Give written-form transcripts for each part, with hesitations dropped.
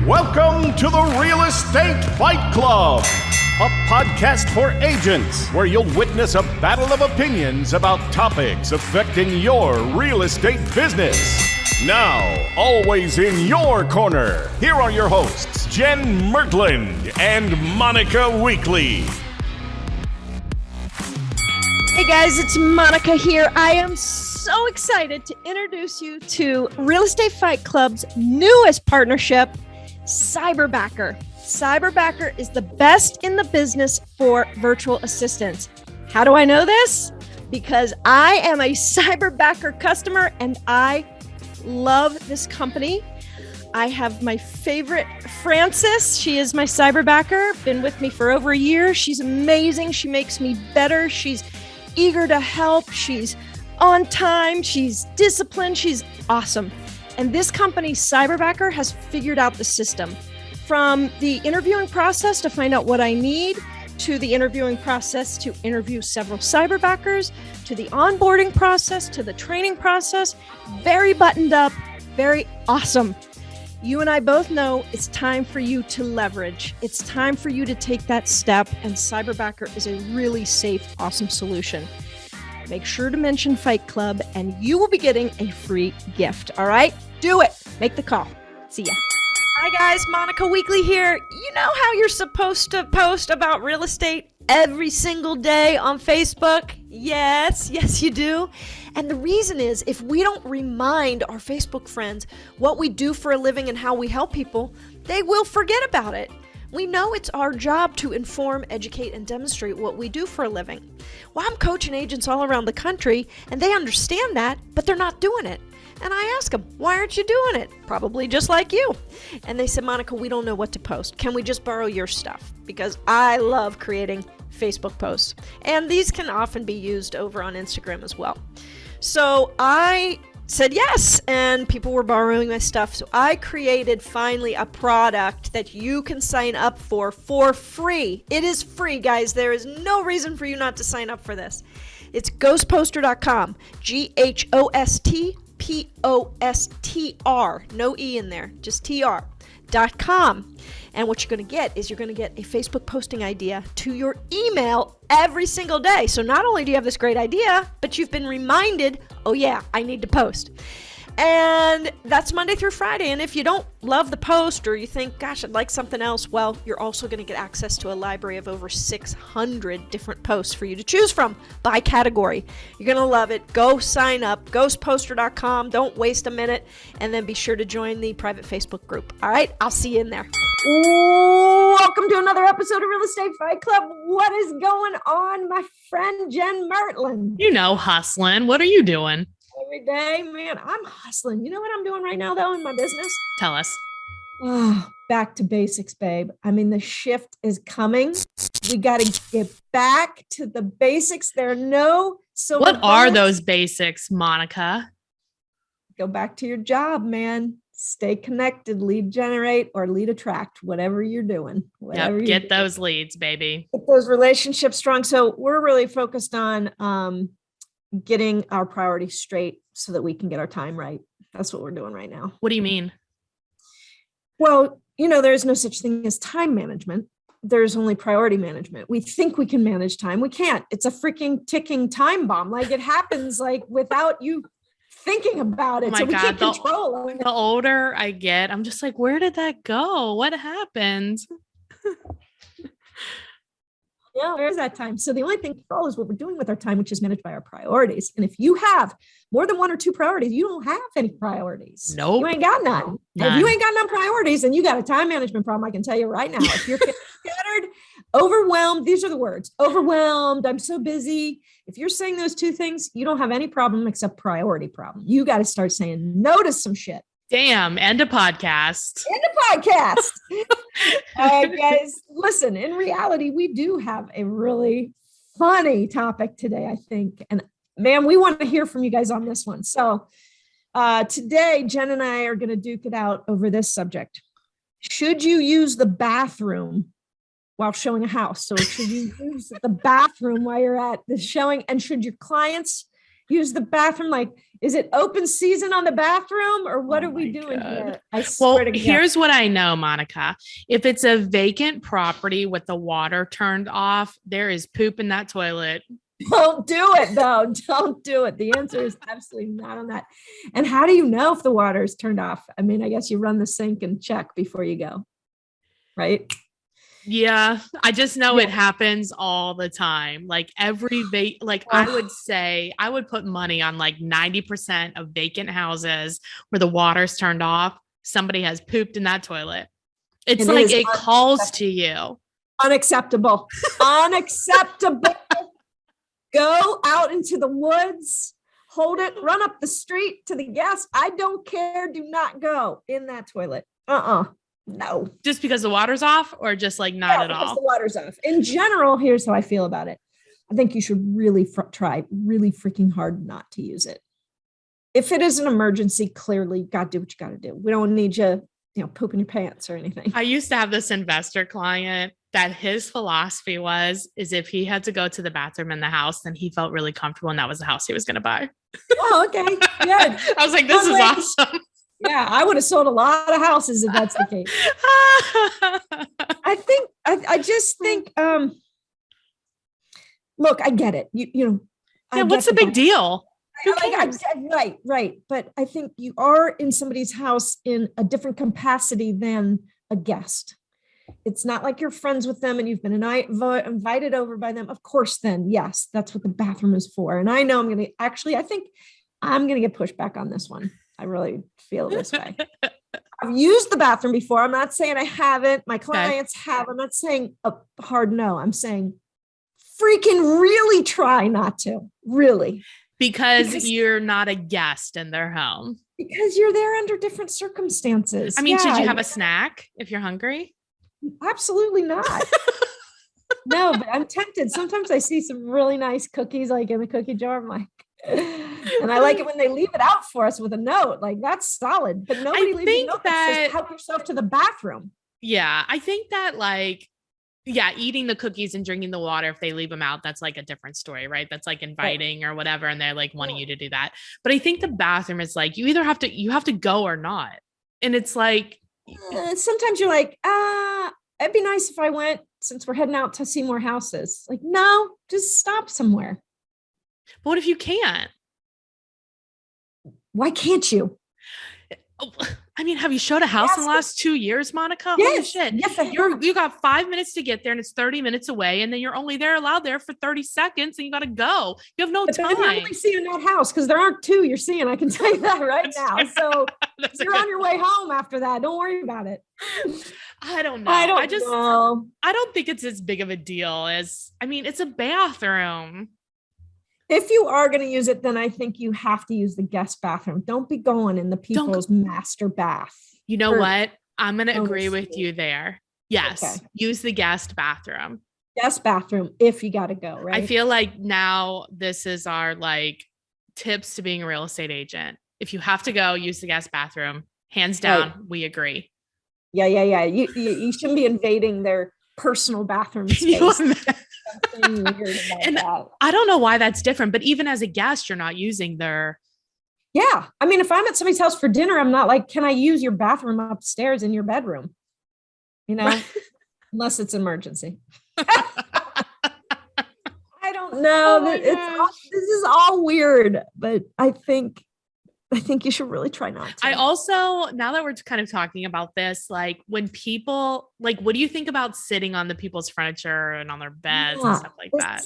Welcome to the Real Estate Fight Club, a podcast for agents where you'll witness a battle of opinions about topics affecting your real estate business. Now, always in your corner, here are your hosts, Jenn Murtland and Monica Weakley. Hey guys, it's Monica here. I am so excited to introduce you to Real Estate Fight Club's newest partnership, Cyberbacker. Cyberbacker is the best in the business for virtual assistants. How do I know this? Because I am a Cyberbacker customer and I love this company. I have my favorite, Frances. She is my Cyberbacker, been with me for over a year. She's amazing. She makes me better. She's eager to help. She's on time. She's disciplined. She's awesome. And this company, Cyberbacker, has figured out the system. From the interviewing process to find out what I need, to the interviewing process to interview several Cyberbackers, to the onboarding process, to the training process, very buttoned up, very awesome. You and I both know it's time for you to leverage. It's time for you to take that step, and Cyberbacker is a really safe, awesome solution. Make sure to mention Fight Club and you will be getting a free gift. All right, do it. Make the call. See ya. Hi guys, Monica Weakley here. You know how you're supposed to post about real estate every single day on Facebook? Yes, you do. And the reason is, if we don't remind our Facebook friends what we do for a living and how we help people, they will forget about it. We know it's our job to inform, educate, and demonstrate what we do for a living. Well, I'm coaching agents all around the country, and they understand that, but they're not doing it. And I ask them, why aren't you doing it? Probably just like you. And they said, Monica, we don't know what to post. Can we just borrow your stuff? Because I love creating Facebook posts. And these can often be used over on Instagram as well. So I said yes, and people were borrowing my stuff. So I created finally a product that you can sign up for free. It is free, guys. There is no reason for you not to sign up for this. It's GhostPostr.com, GhostPostr, no E in there, just TR.com. And what you're going to get is you're going to get a Facebook posting idea to your email every single day. So not only do you have this great idea, but you've been reminded, oh yeah, I need to post. And that's Monday through Friday. And if you don't love the post or you think, gosh, I'd like something else, well, you're also going to get access to a library of over 600 different posts for you to choose from by category. You're going to love it. Go sign up, GhostPostr.com. Don't waste a minute. And then be sure to join the private Facebook group. All right, I'll see you in there. Welcome to another episode of Real Estate Fight Club. What is going on, my friend Jenn Murtland? You know, hustling. What are you doing? Every day, man, I'm hustling. You know what I'm doing right now, though, in my business? Tell us. Oh, back to basics, babe. I mean, the shift is coming. We got to get back to the basics. There are no silver What are bullets. those basics, Monica? Go back to your job, man. Stay connected, lead generate, or lead attract, whatever you're doing. Whatever Yep, get those leads, baby. Get those relationships strong. So we're really focused on getting our priorities straight so that we can get our time right. That's what we're doing right now. What do you mean? Well, you know, there's no such thing as time management. There's only priority management. We think we can manage time. We can't. It's a freaking ticking time bomb. Like it happens like without you thinking about it. Oh my so we God, can't control it. The older I get, I'm just like, where did that go? What happened? Yeah, there's that time. So the only thing to control is what we're doing with our time, which is managed by our priorities. And if you have more than one or two priorities, you don't have any priorities. Nope. You ain't got none. If you ain't got none priorities, then you got a time management problem. I can tell you right now. If you're scattered, overwhelmed, these are the words, overwhelmed, I'm so busy. If you're saying those two things, you don't have any problem except priority problem. You got to start saying no to some shit. Damn, end a podcast. All right, guys, listen, in reality, we do have a really funny topic today, I think. And man, we want to hear from you guys on this one. So today, Jenn and I are going to duke it out over this subject. Should you use the bathroom while showing a house? So should you use the bathroom while you're at the showing? And should your clients use the bathroom? Like, Is it open season on the bathroom or what Oh are we my doing God. here? I Well, swear to God. here's what I know, Monica. If it's a vacant property with the water turned off, there is poop in that toilet. Don't do it though. Don't do it. The answer is absolutely not on that. And how do you know if the water is turned off? I mean, I guess you run the sink and check before you go, right? Yeah, I just know it Yeah. happens all the time. Like I would say I would put money on like 90% of vacant houses where the water's turned off. Somebody has pooped in that toilet. It's It like is it calls to you. Unacceptable. Unacceptable. Go out into the woods, hold it, run up the street to the gas. I don't care. Do not go in that toilet. No. Just because the water's off or just like not at Because all? the water's off. In general, here's how I feel about it. I think you should really try really freaking hard not to use it. If it is an emergency, clearly you got to do what you got to do. We don't need you, pooping your pants or anything. I used to have this investor client that his philosophy is if he had to go to the bathroom in the house, then he felt really comfortable and that was the house he was going to buy. Oh, okay. Good. I was like, this is awesome. Yeah, I would have sold a lot of houses if that's the case. I just think, look, I get it. Yeah, what's the big deal? Right. But I think you are in somebody's house in a different capacity than a guest. It's not like you're friends with them and you've been invited over by them. Of course, then, yes, that's what the bathroom is for. And I know I think I'm going to get pushed back on this one. I really feel this way. I've used the bathroom before. I'm not saying I haven't. My clients have. I'm not saying a hard no. I'm saying freaking really try not to. Really. Because you're not a guest in their home. Because you're there under different circumstances. I mean, should you have a snack if you're hungry? Absolutely not. No, but I'm tempted. Sometimes I see some really nice cookies like in the cookie jar. I'm like, and I like it when they leave it out for us with a note. Like, that's solid. But nobody leaves a note that says, help yourself to the bathroom. Yeah, I think that eating the cookies and drinking the water, if they leave them out, that's like a different story, right? That's like inviting or whatever. And they're like wanting you to do that. But I think the bathroom is like, you either have to go or not. And it's like, sometimes you're like, it'd be nice if I went since we're heading out to see more houses. Like, no, just stop somewhere. But what if you can't? Why can't you? I mean, have you showed a house in the last 2 years, Monica? Yes. Holy shit. Yes, You got 5 minutes to get there and it's 30 minutes away. And then you're only allowed there for 30 seconds and you got to go. You have no time. You're only seeing that house because there aren't two you're seeing. I can tell you that right now. So you're on your way home after that. Don't worry about it. I don't know. I don't think it's as big of a deal it's a bathroom. If you are going to use it, then I think you have to use the guest bathroom. Don't be going in the people's master bath. You know what? I'm going to agree with you there. Yes. Okay. Use the guest bathroom. Guest bathroom if you got to go, right? I feel like now this is our tips to being a real estate agent. If you have to go, use the guest bathroom. Hands down, right. We agree. Yeah. You shouldn't be invading their personal bathroom space. And I don't know why that's different, but even as a guest, you're not using their. Yeah. I mean, if I'm at somebody's house for dinner, I'm not like, can I use your bathroom upstairs in your bedroom? Unless it's an emergency. I don't know. This is all weird, but I think you should really try not to. I also, now that we're kind of talking about this, when people, what do you think about sitting on the people's furniture and on their beds and stuff like that?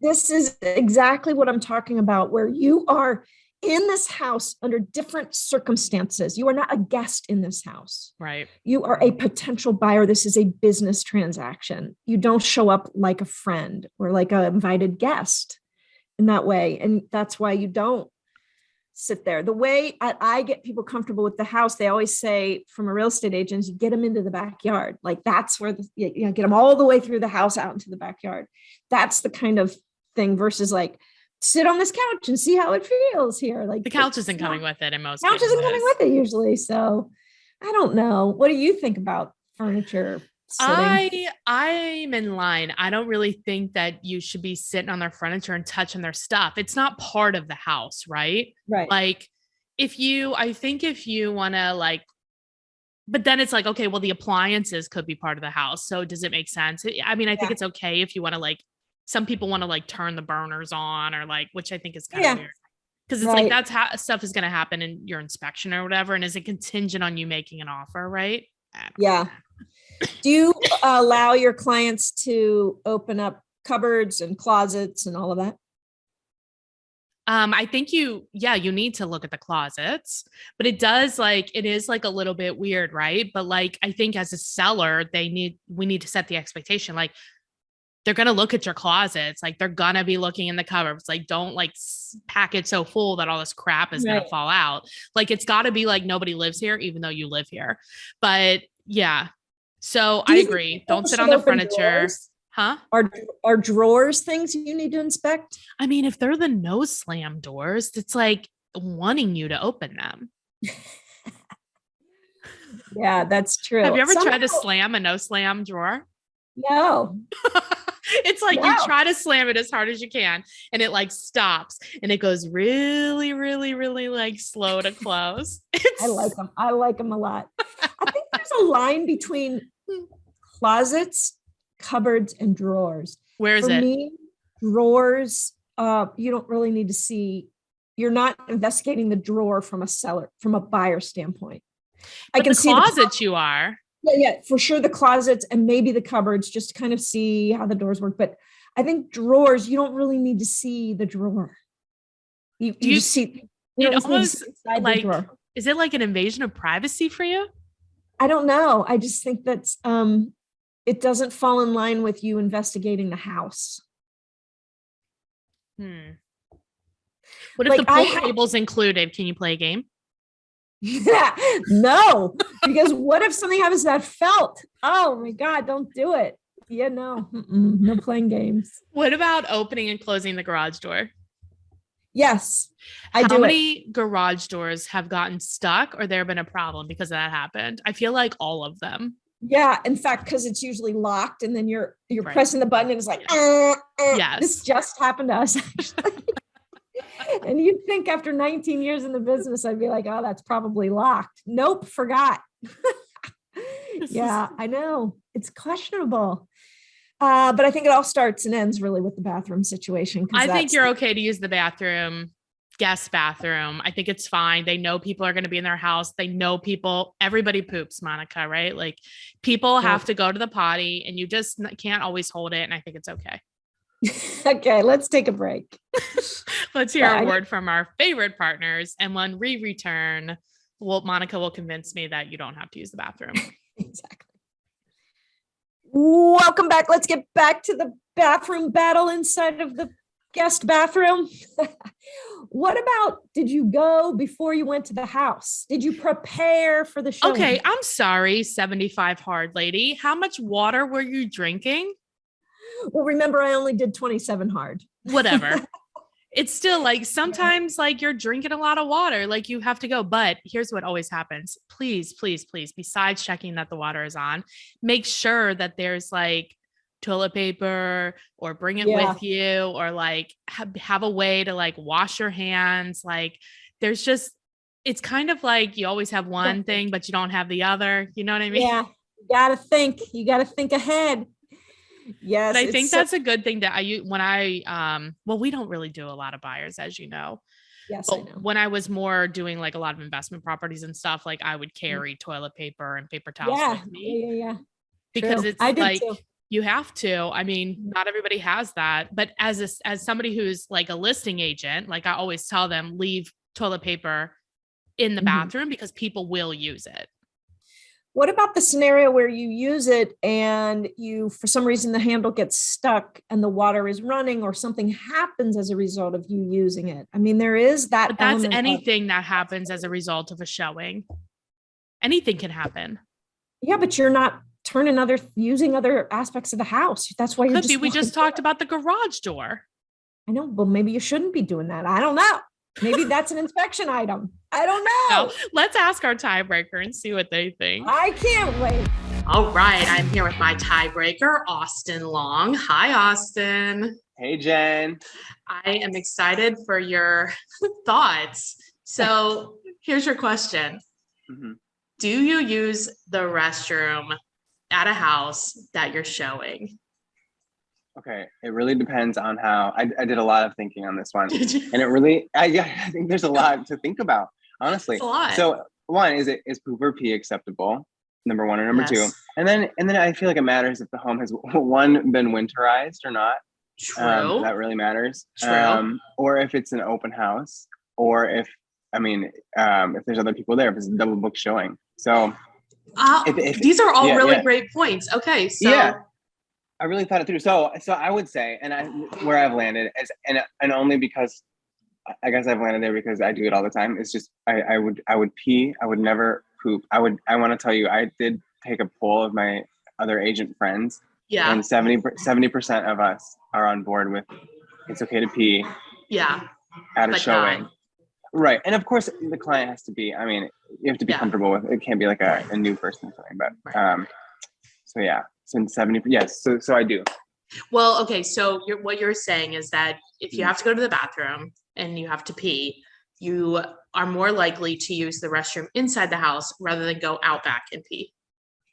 This is exactly what I'm talking about, where you are in this house under different circumstances. You are not a guest in this house. Right. You are a potential buyer. This is a business transaction. You don't show up like a friend or like an invited guest in that way. And that's why you don't sit there. The way I get people comfortable with the house, they always say from a real estate agent, you get them into the backyard. That's where get them all the way through the house out into the backyard. That's the kind of thing versus sit on this couch and see how it feels here. The couch isn't coming with it in most cases. Couch isn't coming with it usually. So I don't know. What do you think about furniture sitting? I'm in line. I don't really think that you should be sitting on their furniture and touching their stuff. It's not part of the house, right? Right. Like I think if you want to like, but then it's like, okay, well, the appliances could be part of the house. So does it make sense? I mean, I think it's okay if you want to like, some people want to like turn the burners on or like, which I think is kind of weird. Because it's like that's how stuff is going to happen in your inspection or whatever. And is it contingent on you making an offer, right? Yeah. Do you allow your clients to open up cupboards and closets and all of that? I think you need to look at the closets, but it is like a little bit weird, right? But like, I think as a seller, we need to set the expectation. Like they're going to look at your closets. Like they're going to be looking in the cupboards. Like, don't like pack it so full that all this crap is going to fall out. Like, it's got to be like nobody lives here, even though you live here. But yeah. So I agree. Don't sit on the furniture. Drawers? Huh? Are drawers things you need to inspect? I mean, if they're the no slam doors, it's like wanting you to open them. Yeah, that's true. Have you ever tried to slam a no slam drawer? No. It's like you try to slam it as hard as you can and it like stops and it goes really, really, really like slow to close. I like them a lot. I think there's a line between closets, cupboards, and drawers. Where is it? For me, drawers, you don't really need to see. You're not investigating the drawer from a buyer standpoint. But I can see the closets you are. Yeah, for sure. The closets and maybe the cupboards, just to kind of see how the doors work. But I think drawers, you don't really need to see the drawer. You just see. It almost like, is it like an invasion of privacy for you? I don't know. I just think that's it doesn't fall in line with you investigating the house. What if the pool table's included? Can you play a game? Yeah, no, because what if something happens to that felt? Oh my God, don't do it. Yeah, no, no playing games. What about opening and closing the garage door? Yes, How many garage doors have gotten stuck or there been a problem because that happened? I feel like all of them. Yeah, in fact, because it's usually locked and then you're pressing the button and it's like, yes. This just happened to us actually. And you'd think after 19 years in the business, I'd be like, oh, that's probably locked. Nope, forgot. Yeah, I know. It's questionable. But I think it all starts and ends really with the bathroom situation. I think you're okay to use the bathroom, guest bathroom. I think it's fine. They know people are going to be in their house. They know everybody poops, Monica, right? Like people have to go to the potty and you just can't always hold it. And I think it's okay. Okay, let's take a break. Let's hear a word from our favorite partners. And when we return, Monica will convince me that you don't have to use the bathroom. Exactly. Welcome back. Let's get back to the bathroom battle inside of the guest bathroom. What about, did you go before you went to the house? Did you prepare for the show? Okay, I'm sorry, 75 hard lady. How much water were you drinking? Well, remember, I only did 27 hard. Whatever. It's still like sometimes like you're drinking a lot of water, like you have to go. But here's what always happens. Please, please, please, besides checking that the water is on, make sure that there's like toilet paper or bring it with you or like have a way to like wash your hands. Like there's just, it's kind of like you always have one thing, but you don't have the other. You know what I mean? Yeah. You got to think ahead. Yes. But I think that's a good thing that we don't really do a lot of buyers, as you know. Yes, but I know. When I was more doing like a lot of investment properties and stuff, like I would carry toilet paper and paper towels with me. Yeah. Because True. it's like you have to. I mean, not everybody has that. But as somebody who's like a listing agent, like I always tell them, leave toilet paper in the bathroom because people will use it. What about the scenario where you use it and for some reason, the handle gets stuck and the water is running or something happens as a result of you using it? I mean, there is that. But that's anything that happens as a result of a showing. Anything can happen. Yeah, but you're not using other aspects of the house. That's why we just talked about the garage door. I know, but maybe you shouldn't be doing that. I don't know. Maybe that's an inspection item. I don't know. Let's ask our tiebreaker and see what they think. I can't wait. All right, I'm here with my tiebreaker, Austin Long. Hi, Austin. Hey, Jen. I am excited for your thoughts. So here's your question. Mhm. Do you use the restroom at a house that you're showing? Okay, it really depends on how I did a lot of thinking on this one, Did you? and it really, I think there's a lot to think about, honestly. It's a lot. So, one is poop or pee acceptable? Number one, or number two, Yes. and then I feel like it matters if the home has one been winterized or not. True. That really matters. True. Or if it's an open house, or if there's other people there, if it's a double book showing. So These are all yeah, really yeah. great points. Okay, so Yeah. I really thought it through. So I would say, where I've landed is, and only because I guess I've landed there because I do it all the time. It's just I would pee. I would never poop. I want to tell you, I did take a poll of my other agent friends, yeah, and 70% of us are on board with it's okay to pee yeah, at a but showing. not. Right. And of course the client has to be, you have to be Yeah. comfortable with it. It can't be like a new person or something, but Right. so yeah. So 70, yes. So I do. Well, okay, so what you're saying is that if you have to go to the bathroom and you have to pee, you are more likely to use the restroom inside the house rather than go out back and pee.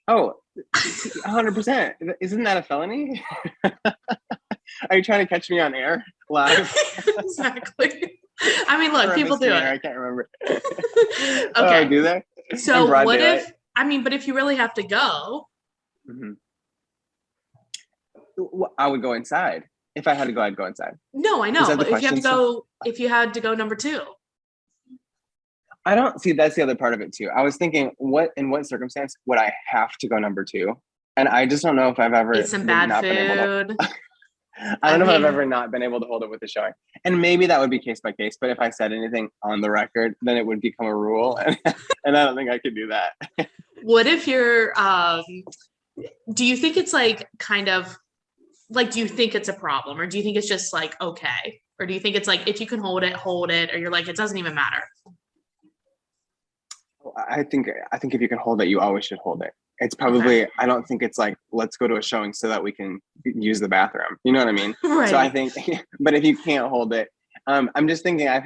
Oh, 100%. Isn't that a felony? Are you trying to catch me on air live? Exactly. I mean, look, Or people do misdemeanor, it. I can't remember. Okay. Oh, do they? So In broad what daylight? if, but if you really have to go, Mhm. I would go inside. If I had to go, I'd go inside. no, I Is know, that the but if you have to question? go, if you had to go number two, I don't see, that's the other part of it too. I was thinking, in what circumstance would I have to go number two? And I just don't know if I've ever eat some bad not been able to. food. I don't know if I've mean- ever not been able to hold it with the showing. And maybe that would be case by case. But if I said anything on the record, then it would become a rule, and I don't think I could do that. What if you're, do you think it's like kind of like, do you think it's a problem, or do you think it's just like, okay? Or do you think it's like, if you can hold it, or you're like, it doesn't even matter? I think if you can hold it, you always should hold it. It's probably, I don't think it's like, let's go to a showing so that we can use the bathroom. You know what I mean? Right. So I think, but if you can't hold it, I'm just thinking I've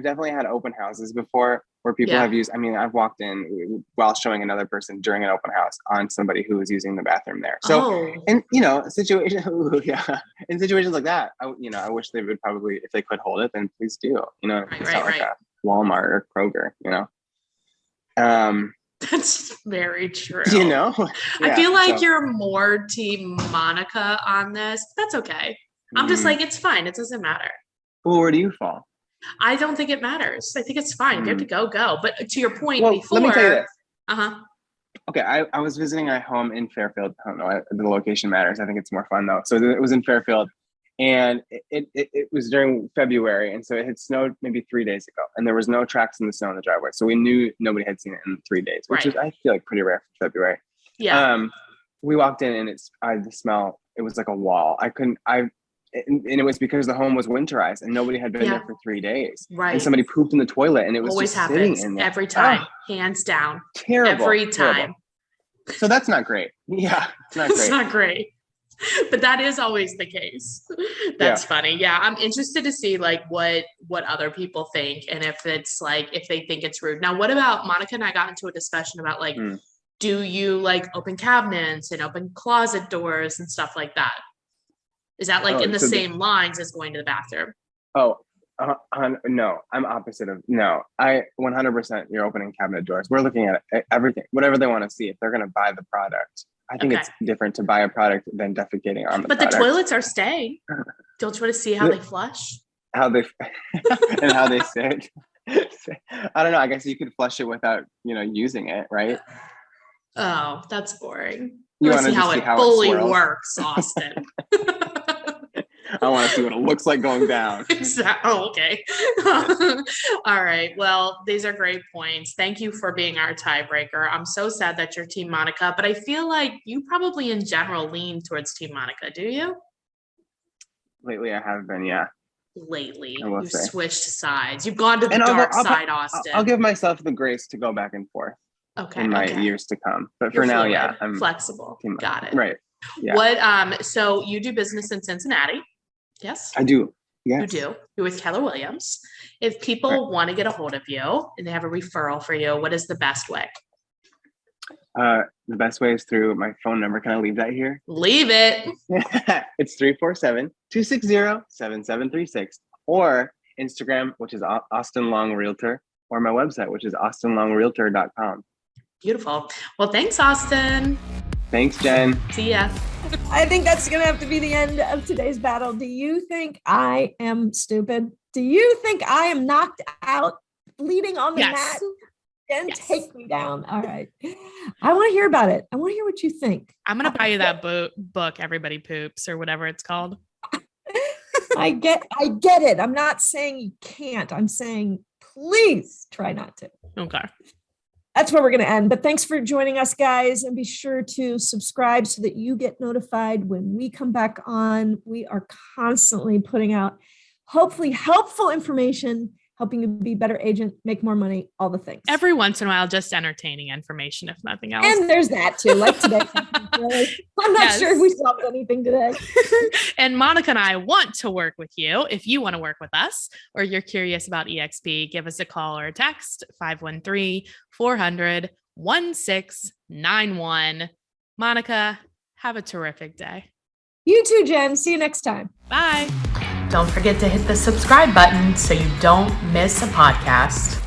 definitely had open houses before where people have used, I've walked in while showing another person during an open house on somebody who was using the bathroom there. So, and in situations like that, I wish they would probably, if they could hold it, then please do, it's not like a Walmart or Kroger, That's very true. Yeah, I feel like you're more team Monica on this. That's okay. I'm just like, it's fine. It doesn't matter. Well, where do you fall? I don't think it matters. I think it's fine. If you have to go. But to your point before. Let me tell you this. Uh-huh. Okay, I was visiting a home in Fairfield. I don't know, the location matters. I think it's more fun though. So it was in Fairfield, and it was during February, and so it had snowed maybe 3 days ago, and there was no tracks in the snow in the driveway. So we knew nobody had seen it in 3 days, which is, I feel like, pretty rare for February. Yeah. We walked in, and the smell. It was like a wall. And it was because the home was winterized and nobody had been there for 3 days. Right. And somebody pooped in the toilet, and it was always just happens sitting in there. every time, hands down. Terrible. Every time. Terrible. So that's not great. Yeah, it's not great. It's not great. But that is always the case. That's funny. Yeah, I'm interested to see like what other people think, and if it's like, if they think it's rude. Now, what about Monica and I got into a discussion about like, do you like open cabinets and open closet doors and stuff like that? Is that like in the same lines as going to the bathroom? Oh, no, I'm opposite of no. I 100%. You're opening cabinet doors. We're looking at everything, whatever they want to see. If they're going to buy the product, I think it's different to buy a product than defecating on the product. But the toilets are staying. Don't you want to see how they flush? How they and how they sit. I don't know. I guess you could flush it without, using it, right? Oh, that's boring. You want to see how it fully works, Austin. I want to see what it looks like going down. Exactly. Oh, okay. All right. Well, these are great points. Thank you for being our tiebreaker. I'm so sad that you're Team Monica, but I feel like you probably in general lean towards Team Monica. Do you? Lately, I have been, yeah. Lately, you've switched sides. You've gone to the side, Austin. I'll give myself the grace to go back and forth. Okay. in my okay. years to come. But You're for now, fluid, yeah, I'm flexible. Got it. Right. Yeah. What, so you do business in Cincinnati? Yes. I do. Yes. You do. You're with Keller Williams. If people want to get a hold of you and they have a referral for you, what is the best way? The best way is through my phone number. Can I leave that here? Leave it. It's 347-260-7736, or Instagram, which is Austin Long Realtor, or my website, which is austinlongrealtor.com. Beautiful. Well, thanks, Austin. Thanks, Jen. See ya. I think that's going to have to be the end of today's battle. Do you think I am stupid? Do you think I am knocked out, bleeding on the mat? And take me down. All right. I want to hear about it. I want to hear what you think. I'm going to buy you that book, Everybody Poops, or whatever it's called. I get it. I'm not saying you can't. I'm saying, please try not to. Okay. That's where we're going to end. But thanks for joining us, guys. And be sure to subscribe so that you get notified when we come back on. We are constantly putting out hopefully helpful information, helping you be a better agent, make more money, all the things. Every once in a while, just entertaining information, if nothing else. And there's that too, like today. I'm not sure if we solved anything today. And Monica and I want to work with you. If you want to work with us, or you're curious about EXP, give us a call or a text, 513-400-1691. Monica, have a terrific day. You too, Jen. See you next time. Bye. Don't forget to hit the subscribe button so you don't miss a podcast.